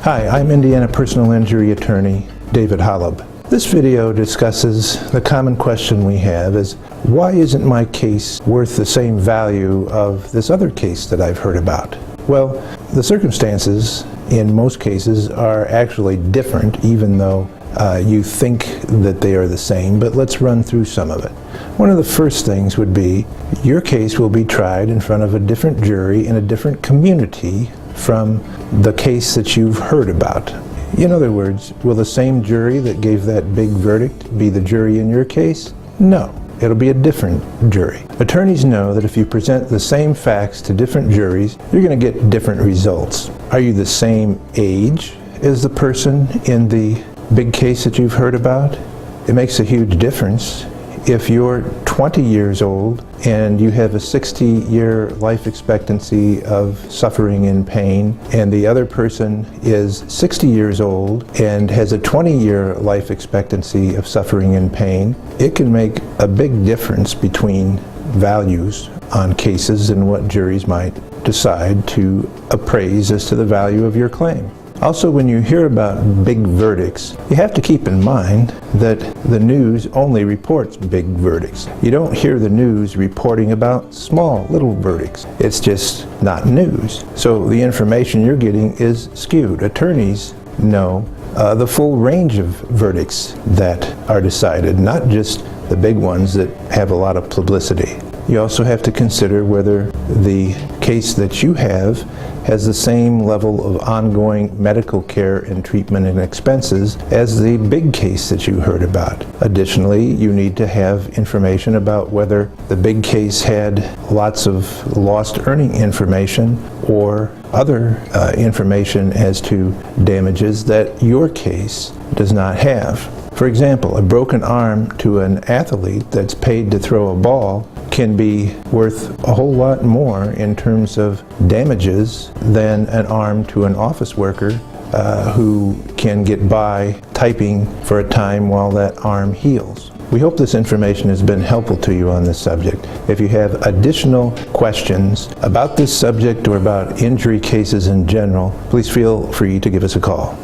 Hi, I'm Indiana personal injury attorney David Holub. This video discusses the common question we have is, why isn't my case worth the same value of this other case that I've heard about? Well, the circumstances in most cases are actually different, even though you think that they are the same, but let's run through some of it. One of the first things would be, your case will be tried in front of a different jury in a different community from the case that you've heard about. In other words, will the same jury that gave that big verdict be the jury in your case? No, it'll be a different jury. Attorneys know that if you present the same facts to different juries, you're going to get different results. Are you the same age as the person in the big case that you've heard about? It makes a huge difference. If you're 20 years old and you have a 60-year life expectancy of suffering and pain, and the other person is 60 years old and has a 20-year life expectancy of suffering and pain, it can make a big difference between values on cases and what juries might decide to appraise as to the value of your claim. Also, when you hear about big verdicts, you have to keep in mind that the news only reports big verdicts. You don't hear the news reporting about small, little verdicts. It's just not news. So the information you're getting is skewed. Attorneys know the full range of verdicts that are decided, not just the big ones that have a lot of publicity. You also have to consider whether the case that you have has the same level of ongoing medical care and treatment and expenses as the big case that you heard about. Additionally, you need to have information about whether the big case had lots of lost earning information or other information as to damages that your case does not have. For example, a broken arm to an athlete that's paid to throw a ball can be worth a whole lot more in terms of damages than an arm to an office worker who can get by typing for a time while that arm heals. We hope this information has been helpful to you on this subject. If you have additional questions about this subject or about injury cases in general, please feel free to give us a call.